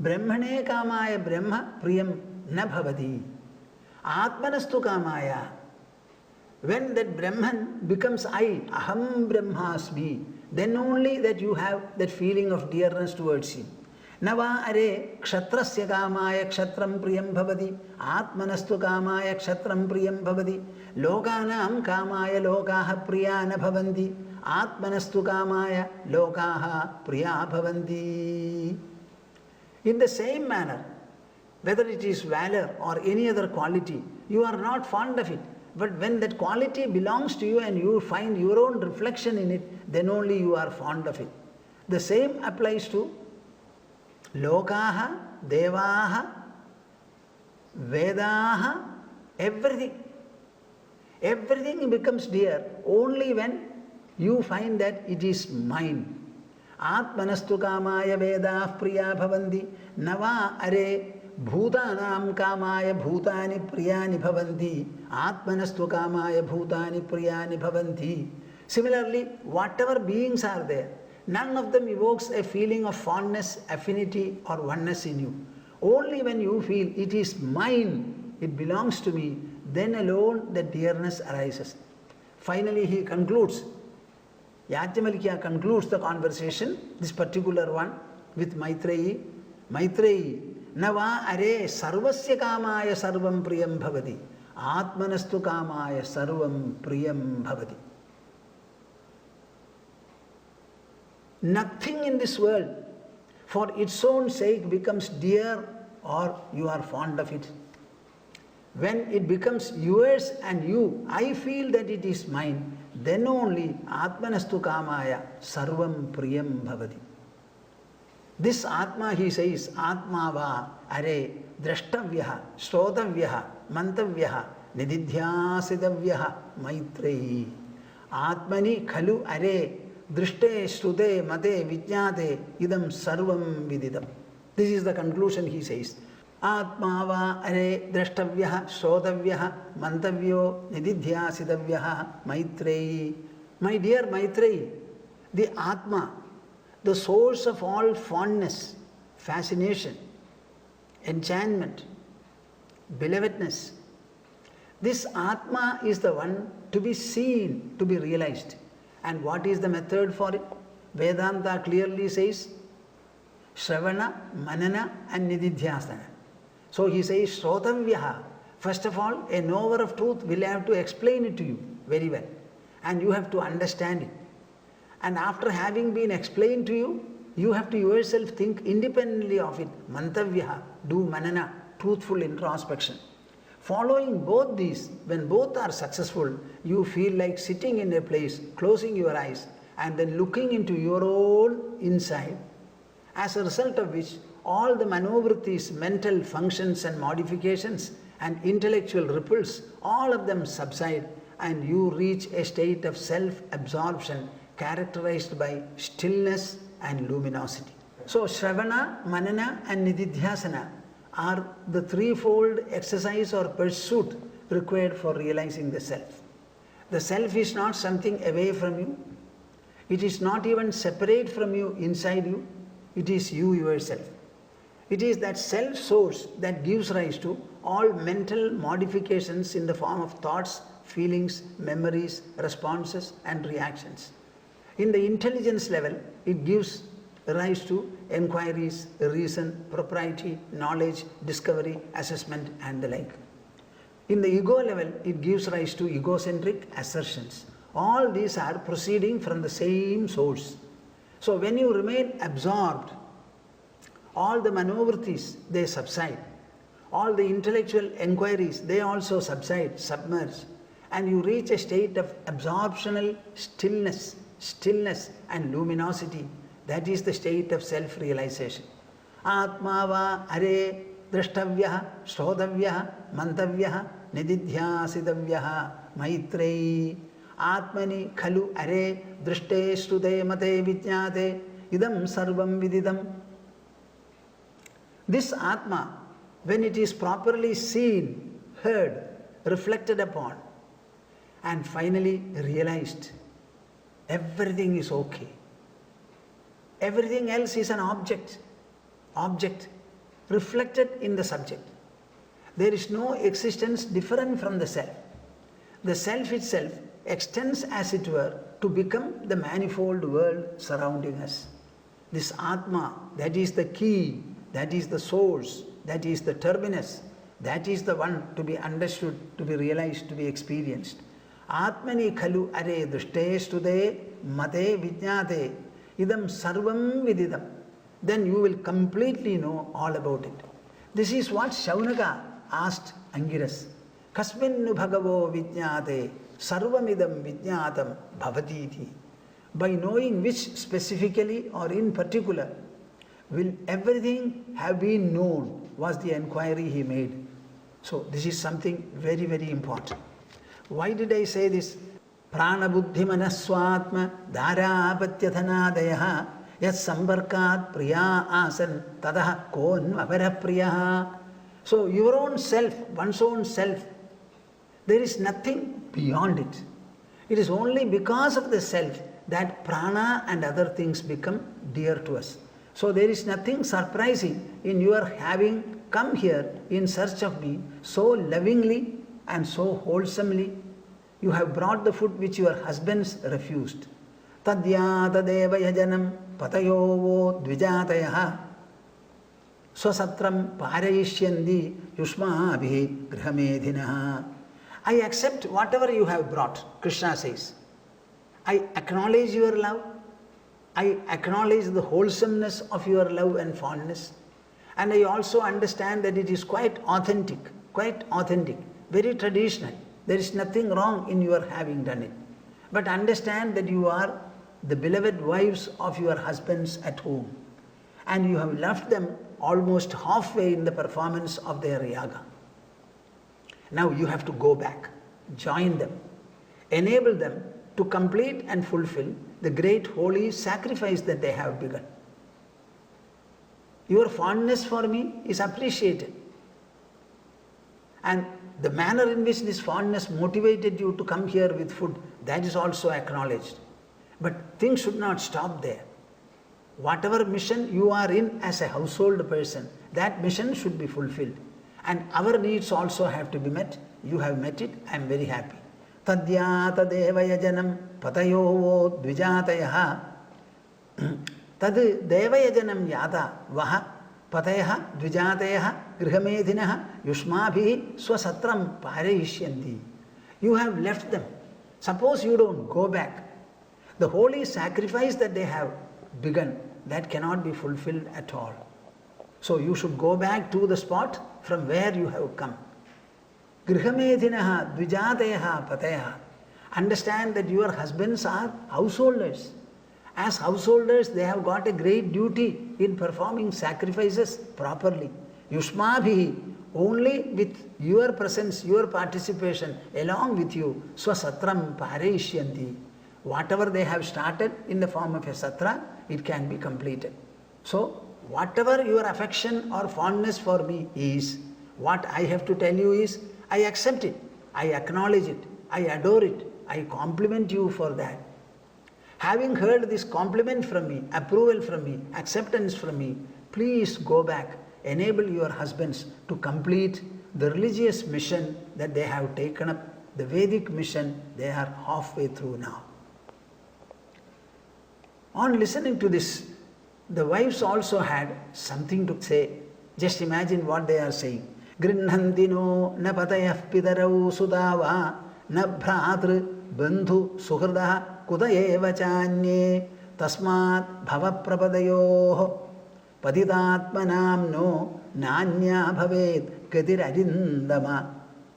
Brahmane kamaya Brahma priyam na bhavati. Atmanastu kamaya. When that Brahman becomes I, aham brahmasmi, then only that you have that feeling of dearness towards him. Nava are kshatrasya kamaya kshatram priyam bhavati. Atmanastu kamaya kshatram priyam bhavati. Lokanam kamaya lokaha priyana bhavanti. Atmanastu kamaya lokaha priya bhavanti. In the same manner, whether it is valor or any other quality, you are not fond of it. But when that quality belongs to you and you find your own reflection in it, then only you are fond of it. The same applies to lokaha, devaha, vedaha, everything. Everything becomes dear only when you find that it is mine. Atmanastu kamaya vedah priya bhavanti. Nava are bhutanam kamaya bhutani priyani bhavanti. Atmanastu kamaya bhutani priyani bhavanti. Similarly, whatever beings are there, none of them evokes a feeling of fondness, affinity or oneness in you. Only when you feel it is mine, it belongs to me, then alone the dearness arises. Finally he concludes, Yajnavalkya concludes the conversation, this particular one, with Maitreyi. Maitreyi, nava are sarvasya kamaya sarvam priyam bhavati. Atmanastu kamaya sarvam priyam bhavati. Nothing in this world for its own sake becomes dear or you are fond of it. When it becomes yours and you, I feel that it is mine, then only Atmanastu kamaya sarvam priyam bhavati. This Atma, he says, Atma va are drashtavyaha, shrotavyaha, mantavyaha, nididhyasidavyaha, maitreyi. Atmani khalu are drishte shrute mate vijnate idam sarvam vididam. This is the conclusion he says. Atma va are drashtavyaha, shrotavyaha, mantavyo, nididhyasidavyaha, maitreyi. My dear Maitreyi, the Atma, the source of all fondness, fascination, enchantment, belovedness. This Atma is the one to be seen, to be realized. And what is the method for it? Vedanta clearly says, Shravana, Manana and Nididhyasana. So he says, Shrotavyaha. First of all, a knower of truth will have to explain it to you very well. And you have to understand it. And after having been explained to you, you have to yourself think independently of it. Mantavyaha, do manana, truthful introspection. Following both these, when both are successful, you feel like sitting in a place, closing your eyes, and then looking into your own inside. As a result of which, all the manovritis, mental functions and modifications, and intellectual ripples, all of them subside, and you reach a state of self-absorption characterized by stillness and luminosity. So Shravana, Manana and Nididhyasana are the threefold exercise or pursuit required for realizing the self. The self is not something away from you. It is not even separate from you, inside you. It is you yourself. It is that self source that gives rise to all mental modifications in the form of thoughts, feelings, memories, responses and reactions. In the intelligence level, it gives rise to enquiries, reason, propriety, knowledge, discovery, assessment and the like. In the ego level, it gives rise to egocentric assertions. All these are proceeding from the same source. So when you remain absorbed, all the manovritis, they subside. All the intellectual enquiries, they also subside, submerge. And you reach a state of absorptional stillness and luminosity. That is the state of self-realization. Atma va are drashtavyaha, shrodavyaha, mantavyaha, nididhyasidavyaha, maitreyi. Atmani khalu are drishte shrute mate vijnate idam sarvam vididam. This Atma, when it is properly seen, heard, reflected upon, and finally realized, everything is okay. Everything else is an object. reflected in the subject. There is no existence different from the self. The self itself extends, as it were, to become the manifold world surrounding us. This Atma, that is the key, that is the source, that is the terminus, that is the one to be understood, to be realized, to be experienced. Atmani khalu are dushte stude mate vijnate idam sarvam vididam. Then you will completely know all about it. This is what Shaunaka asked Angiras. Kasminnu bhagavo vijnate sarvamidam vijnatam bhavatiti. By knowing which specifically or in particular will everything have been known, was the enquiry he made. So this is something very, very important. Why did I say this? Prana buddhi manaswatma dharapatyathanadeyaha yat sambarkat priya asan tadaha kon avara priyaha. So your own self, one's own self, there is nothing beyond it. It is only because of the self that prana and other things become dear to us. So there is nothing surprising in your having come here in search of me so lovingly and so wholesomely. You have brought the food which your husbands refused. Tadyata deva yajanam patayovo dvijatayaha swasatram parayishyandi yushmabhi grihamedhinaha. I accept whatever you have brought, Krishna says. I acknowledge your love. I acknowledge the wholesomeness of your love and fondness. And I also understand that it is quite authentic, very traditional. There is nothing wrong in your having done it. But understand that you are the beloved wives of your husbands at home. And you have left them almost halfway in the performance of their yaga. Now you have to go back, join them, enable them to complete and fulfill the great holy sacrifice that they have begun. Your fondness for me is appreciated. And the manner in which this fondness motivated you to come here with food, that is also acknowledged. But things should not stop there. Whatever mission you are in as a household person, that mission should be fulfilled. And our needs also have to be met. You have met it. I am very happy. Tadyata devayajanam patayovo dvijatayaha tad devayajanam yata vaha patayaha dvijatayaha grihamedhinaha yushmabhi swasatram parayishyanti. You have left them. Suppose you don't go back. The holy sacrifice that they have begun, that cannot be fulfilled at all. So you should go back to the spot from where you have come. Grihamedhinaha dvijatayaha patayaha. Understand that your husbands are householders. As householders, they have got a great duty in performing sacrifices properly. Yushmabhi, only with your presence, your participation, along with you, swasatram parayishyanti. Whatever they have started in the form of a satra, it can be completed. So, whatever your affection or fondness for me is, what I have to tell you is, I accept it, I acknowledge it, I adore it, I compliment you for that. Having heard this compliment from me, approval from me, acceptance from me, please go back, enable your husbands to complete the religious mission that they have taken up, the Vedic mission they are halfway through now. On listening to this, the wives also had something to say. Just imagine what they are saying. Grinnantino na patayah pidarau sudava na bhratru bandhu suhrdah kudayeva chanye tasmat bhava prapadayoh paditatmanamno nanya bhavet kadir arindama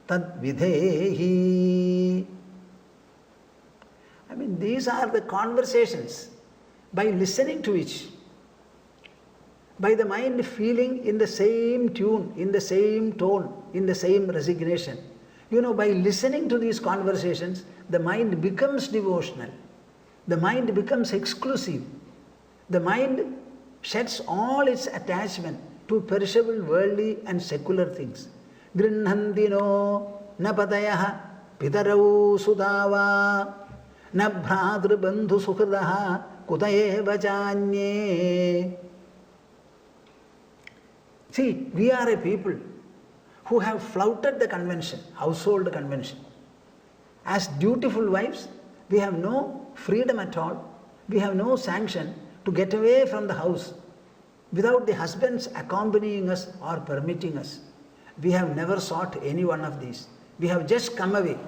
tad videhi. I mean, these are the conversations. By listening to which, by the mind feeling in the same tune, in the same tone, in the same resignation. By listening to these conversations, the mind becomes devotional. The mind becomes exclusive. The mind sheds all its attachment to perishable, worldly and secular things. Grinnantino na padayaha pitarau sudava na bhradru bandhu suhradaha kudayeva janye. See, we are a people who have flouted the convention, household convention. As dutiful wives, we have no freedom at all. We have no sanction to get away from the house without the husbands accompanying us or permitting us. We have never sought any one of these. We have just come away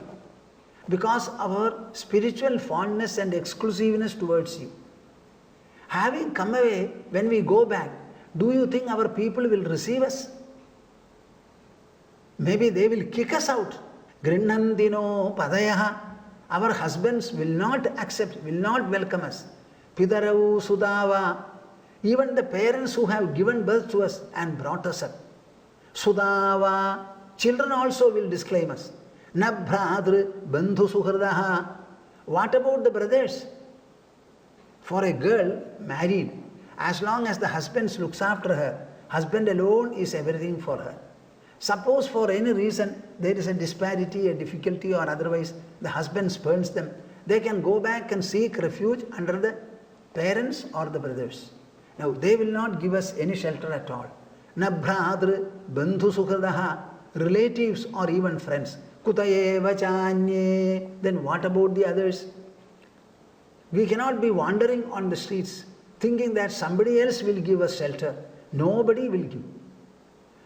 because of our spiritual fondness and exclusiveness towards you. Having come away, when we go back, do you think our people will receive us? Maybe they will kick us out. Grinnandino padayaha. Our husbands will not accept, will not welcome us. Pidarau sudava. Even the parents who have given birth to us and brought us up. Sudava. Children also will disclaim us. Nabhradr bandhu suhradaha. What about the brothers? For a girl married, as long as the husband looks after her, husband alone is everything for her. Suppose for any reason there is a disparity, a difficulty or otherwise, the husband spurns them, they can go back and seek refuge under the parents or the brothers. Now they will not give us any shelter at all. Nabhradr bandhu suhradaha. Relatives or even friends. Kutayeva chanye. Then what about the others? We cannot be wandering on the streets thinking that somebody else will give us shelter. Nobody will give.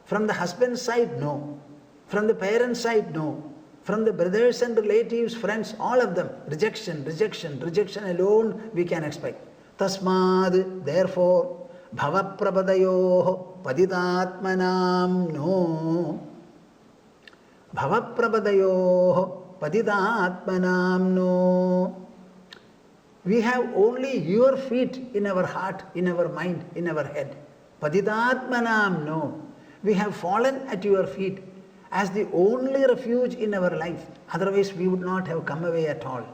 From the husband's side, no. From the parents' side, no. From the brothers and relatives, friends, all of them, rejection, rejection, rejection alone we can expect. Tasmad, therefore, bhavaprabadayoh paditatmanam no. Bhavaprabadayoh paditatmanam no. We have only your feet in our heart, in our mind, in our head. Paditatmanam no. We have fallen at your feet as the only refuge in our life. Otherwise we would not have come away at all.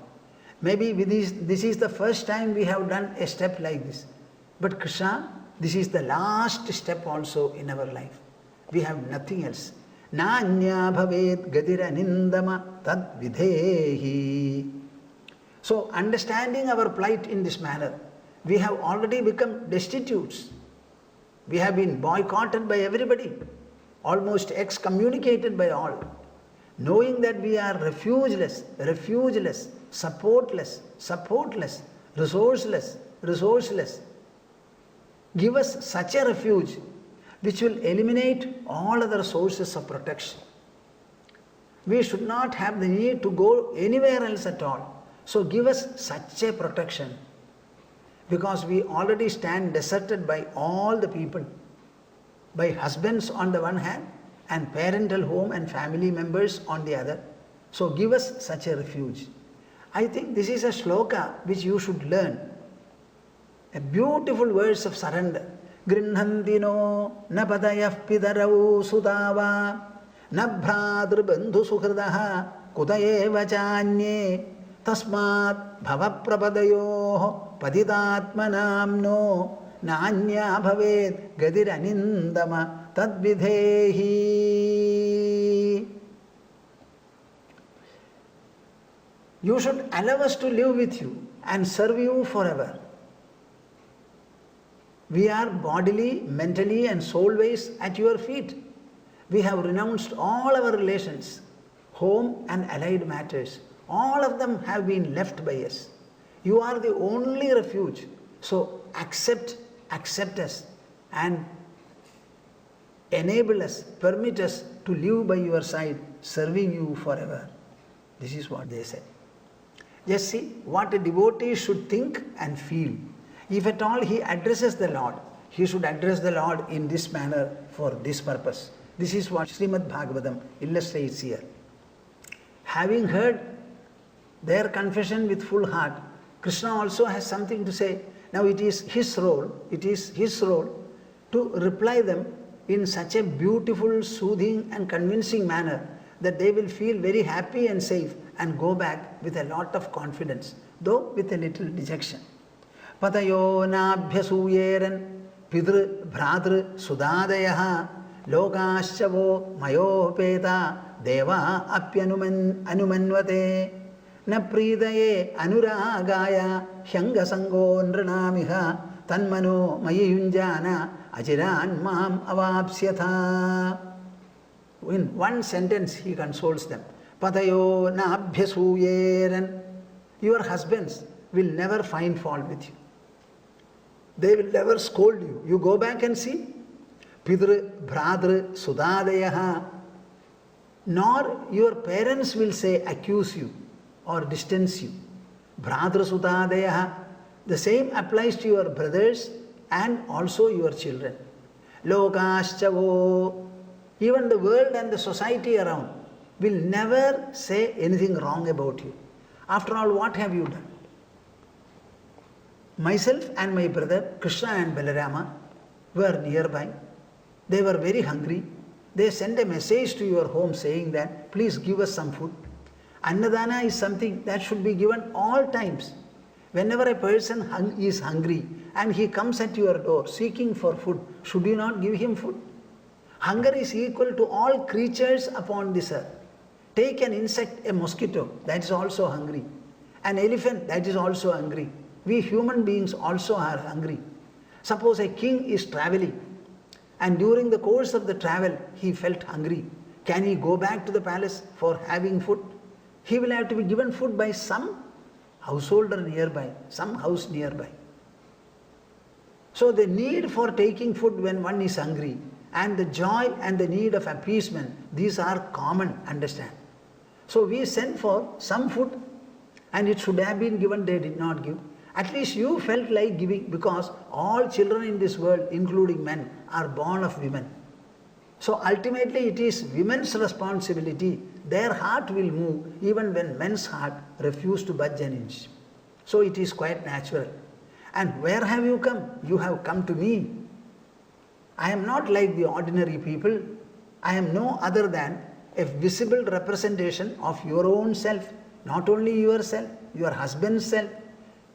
Maybe this is the first time we have done a step like this. But Krishna, this is the last step also in our life. We have nothing else. Nanya bhavet gadira nindama tad videhi. So understanding our plight in this manner, we have already become destitutes. We have been boycotted by everybody, almost excommunicated by all. Knowing that we are refugeless, refugeless, supportless, supportless, resourceless, resourceless. Give us such a refuge which will eliminate all other sources of protection. We should not have the need to go anywhere else at all. So give us such a protection, because we already stand deserted by all the people, by husbands on the one hand and parental home and family members on the other. So give us such a refuge. I think this is a shloka which you should learn. A beautiful verse of surrender. Grinnhandino napadayah pidarau sudava nabhradr bandhu suhradaha kutayeva chanye tasmat bhavaprapadayoh paditatmanamno nanya bhavet gadiranindama tadvidhehi. You should allow us to live with you and serve you forever. We are bodily, mentally and soul-wise at your feet. We have renounced all our relations, home and allied matters. All of them have been left by us. You are the only refuge. So accept us and enable us, permit us to live by your side, serving you forever. This is what they said. Just see what a devotee should think and feel. If at all he addresses the Lord, he should address the Lord in this manner for this purpose. This is what Sreemad Bhaagavatam illustrates here. Having heard their confession with full heart, Krishna also has something to say. Now it is his role to reply them in such a beautiful, soothing and convincing manner that they will feel very happy and safe and go back with a lot of confidence, though with a little dejection. Patayo nabhyasuyeran pidr bhradr sudadayaha lokaschavo mayopeta deva apyanumanvate na pridaye anuragaya hyanga sango nranamiha tanmano mayayunjana ajiran mam avapsyatha. In one sentence he consoles them. Patayo na abhyasuyeran. Your husbands will never find fault with you. They will never scold you. You go back and see. Pidru, Bhradru, Sudadayaha. Nor your parents will say accuse you or distance you. Bhradru Sudadayaha. The same applies to your brothers and also your children. Lokaschavo. Even the world and the society around will never say anything wrong about you. After all, what have you done? Myself and my brother, Krishna and Balarama, were nearby. They were very hungry. They sent a message to your home saying that, please give us some food. Annadana is something that should be given all times. Whenever a person is hungry and he comes at your door seeking for food, should you not give him food? Hunger is equal to all creatures upon this earth. Take an insect, a mosquito, that is also hungry. An elephant, that is also hungry. We human beings also are hungry. Suppose a king is traveling and during the course of the travel he felt hungry. Can he go back to the palace for having food? He will have to be given food by some householder nearby, some house nearby. So the need for taking food when one is hungry and the joy and the need of appeasement, these are common, understand. So we sent for some food and it should have been given, they did not give. At least you felt like giving because all children in this world, including men, are born of women. So ultimately it is women's responsibility. Their heart will move even when men's heart refuse to budge an inch. So it is quite natural. And where have you come? You have come to me. I am not like the ordinary people. I am no other than a visible representation of your own self. Not only yourself, your husband's self,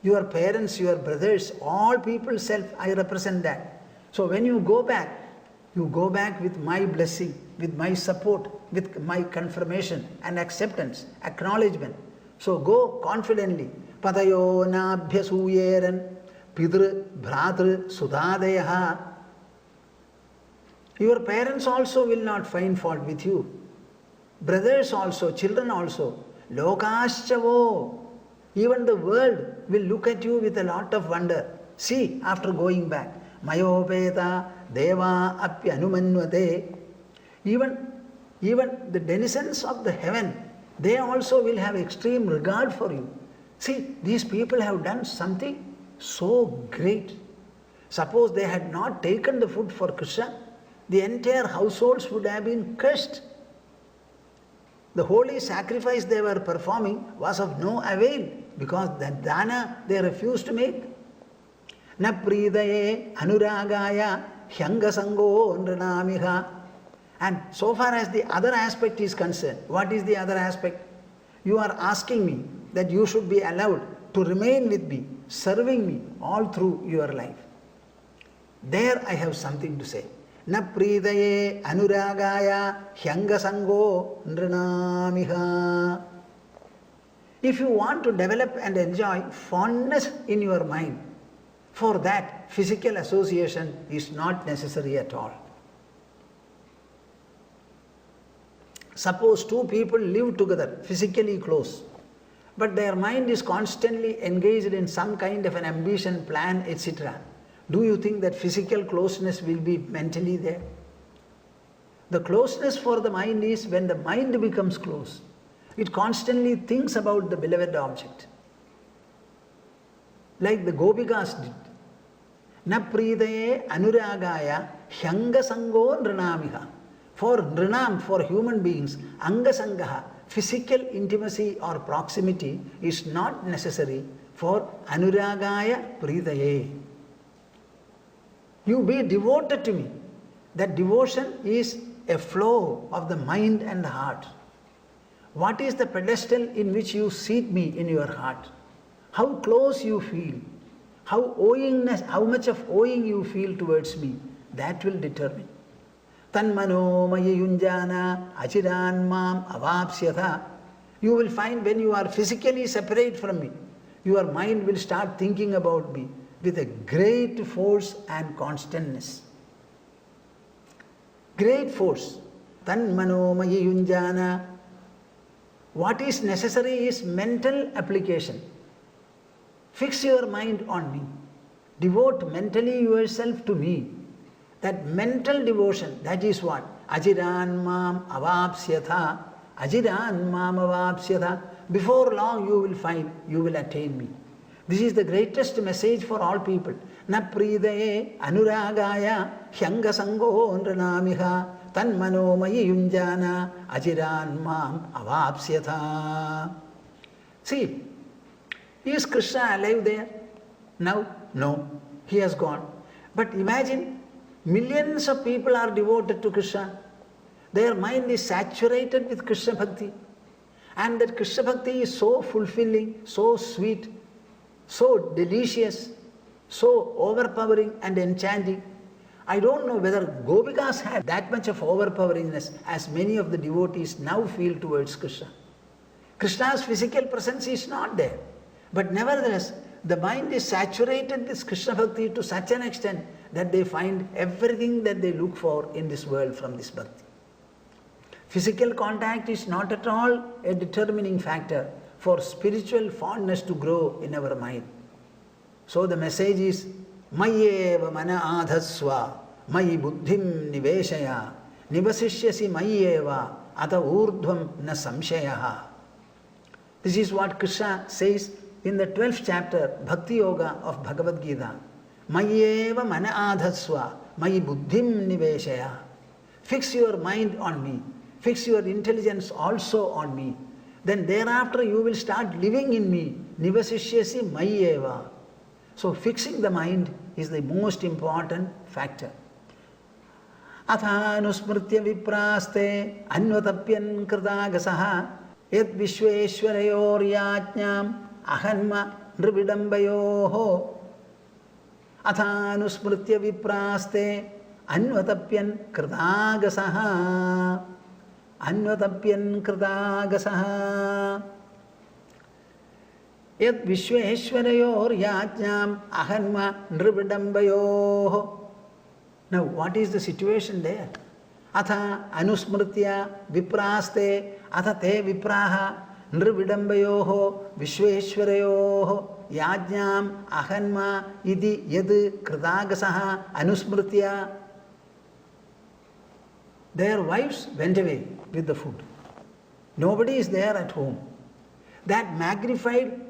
your parents, your brothers, all people's self, I represent that. So when you go back with my blessing, with my support, with my confirmation and acceptance, acknowledgement. So go confidently. Patayo na abhyasuyeran pidru bhradru sudadayaha. Your parents also will not find fault with you. Brothers also, children also. Lokaschavo. Even the world will look at you with a lot of wonder. See, after going back. Mayopeta deva apyanumanvate. Even the denizens of the heaven, they also will have extreme regard for you. See, these people have done something so great. Suppose they had not taken the food for Krishna, the entire households would have been cursed. The holy sacrifice they were performing was of no avail because the dana they refused to make. Na pridaye anuragaya hyangasango nranamiha. And so far as the other aspect is concerned, what is the other aspect? You are asking me that you should be allowed to remain with me, serving me all through your life. There I have something to say. Na pridaye anuragaya hyangasango nranamiha. If you want to develop and enjoy fondness in your mind, for that physical association is not necessary at all. Suppose two people live together, physically close, but their mind is constantly engaged in some kind of an ambition, plan, etc. Do you think that physical closeness will be mentally there? The closeness for the mind is when the mind becomes close. It constantly thinks about the beloved object. Like the Gopikas did. Na pridaye anuragaya hyangasango nranamiha. For nranam, for human beings, angasangaha, physical intimacy or proximity is not necessary for anuragaya pridaye. You be devoted to me. That devotion is a flow of the mind and the heart. What is the pedestal in which you seat me in your heart? How close you feel, how much of owing you feel towards me, that will determine. Tanmano mayayunjana achiran mam avapsyatha. You will find when you are physically separate from me, your mind will start thinking about me. with a great force and constantness. Great force. Tan manomayi yunjana. What is necessary is mental application. Fix your mind on me. Devote mentally yourself to me. That mental devotion, that is what? Ajiran mam avapsyatha. Ajiran mam avapsyatha. Before long you will find, you will attain me. This is the greatest message for all people. Na pridaye anuragaya hyanga sango nranamiha tan manomayi yunjana ajiran mam avapsyatha. See, is Krishna alive there? Now? No. He has gone. But imagine, millions of people are devoted to Krishna. Their mind is saturated with Krishna Bhakti. And that Krishna Bhakti is so fulfilling, so sweet, so delicious, so overpowering and enchanting. I don't know whether Gopikas had that much of overpoweringness as many of the devotees now feel towards Krishna. Krishna's physical presence is not there. But nevertheless, the mind is saturated with Krishna Bhakti to such an extent that they find everything that they look for in this world from this Bhakti. Physical contact is not at all a determining factor for spiritual fondness to grow in our mind. So the message is, Mayeva mana adhasva, mayi buddhim niveshaya, nivasishyasi mayeva, ata urdhvam na samshayaha. This is what Krishna says in the 12th chapter, Bhakti Yoga of Bhagavad Gita. Mayeva mana adhasva, mayi buddhim niveshaya. Fix your mind on me. Fix your intelligence also on me. Then thereafter you will start living in me. Nivasishyasi mayeva. So fixing the mind is the most important factor. Athanusmritya vipraste anvatapyan kritagasaha yad vishveshwarayor yajñam ahanma nrividambayoho. Athanusmritya vipraste anvatapyan kritagasaha. Anvatapyan kritagasaha. Yad vishveshwarayor yajñam ahanma nrividambayoho. Now what is the situation there? Atha anusmritya vipraste atha te vipraha nrividambayoho vishveshwarayoho yajñam ahanma iti yad kritagasaha anusmritya. Their wives went away with the food. Nobody is there at home. That magnified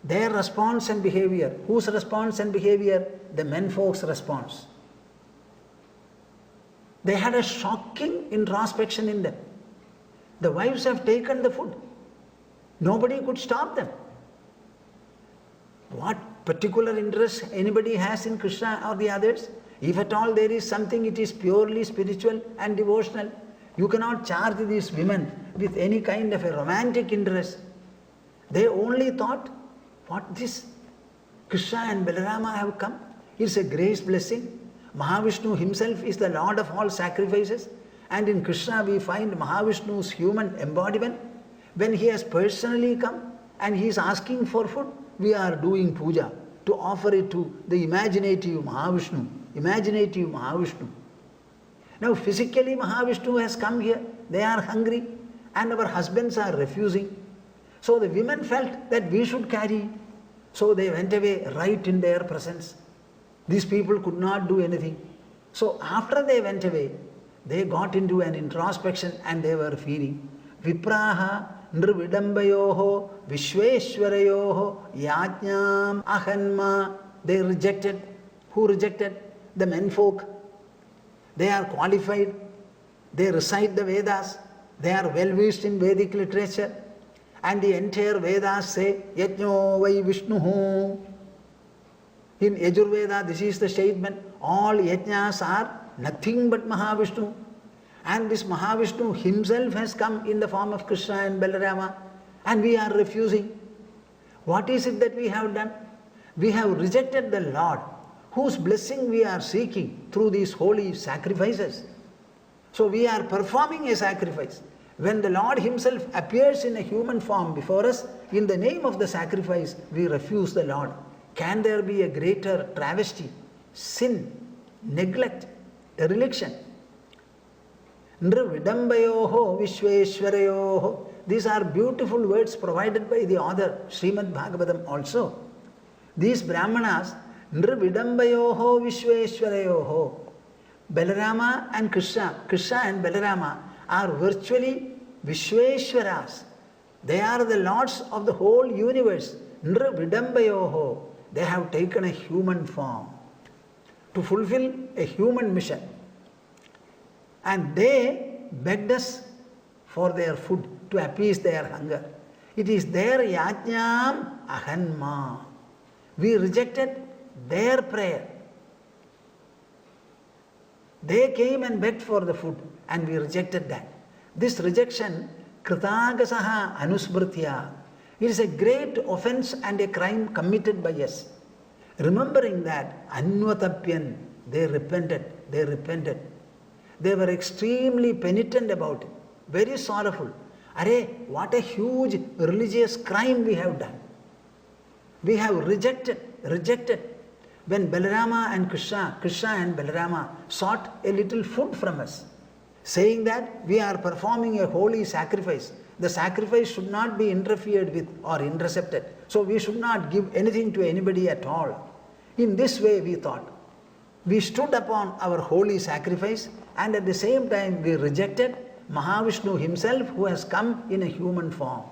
their response and behavior. Whose response and behavior? The menfolk's response. They had a shocking introspection in them. The wives have taken the food. Nobody could stop them. What particular interest anybody has in Krishna or the others? If at all there is something, it is purely spiritual and devotional. You cannot charge these women with any kind of a romantic interest. They only thought, what this? Krishna and Balarama have come. It's a grace blessing. Mahavishnu himself is the Lord of all sacrifices. And in Krishna we find Mahavishnu's human embodiment. When he has personally come and he is asking for food, we are doing puja to offer it to the imaginative Mahavishnu. Imaginative Mahavishnu. Now physically Mahavishnu has come here. They are hungry and our husbands are refusing. So the women felt that we should carry. So they went away right in their presence. These people could not do anything. So after they went away, they got into an introspection and they were feeling Vipraha nrividambayoho vishveshwarayoho yajñam ahanma. They rejected. Who rejected? The menfolk. They are qualified. They recite the Vedas. They are well versed in Vedic literature. And the entire Vedas say Yajño vai Vishnuhu. In Yajurveda, this is the statement. All yajnas are nothing but Mahavishnu. And this Mahavishnu himself has come in the form of Krishna and Balarama. And we are refusing. What is it that we have done? We have rejected the Lord, whose blessing we are seeking through these holy sacrifices. So we are performing a sacrifice. When the Lord himself appears in a human form before us, in the name of the sacrifice, we refuse the Lord. Can there be a greater travesty, sin, neglect, dereliction? Nrividambayoho Vishweshwarayoho. These are beautiful words provided by the author, Sreemad Bhagavatam also. These Brahmanas, Nrividambayoho Vishweshwarayoho. Balarama and Krishna and Balarama are virtually Vishweshwaras. They are the lords of the whole universe. Nrividambayoho. They have taken a human form to fulfill a human mission. And they begged us for their food, to appease their hunger. It is their yajnam ahanma. We rejected their prayer. They came and begged for the food and we rejected that. This rejection, kritagasaha anusmritya, it is a great offense and a crime committed by us. Remembering that, anvatapyan, they repented. They were extremely penitent about it, very sorrowful. Arey, what a huge religious crime we have done. We have rejected. When Balarama and Krishna and Balarama sought a little food from us, saying that we are performing a holy sacrifice. The sacrifice should not be interfered with or intercepted. So we should not give anything to anybody at all. In this way we thought. We stood upon our holy sacrifice and at the same time we rejected Mahavishnu himself who has come in a human form.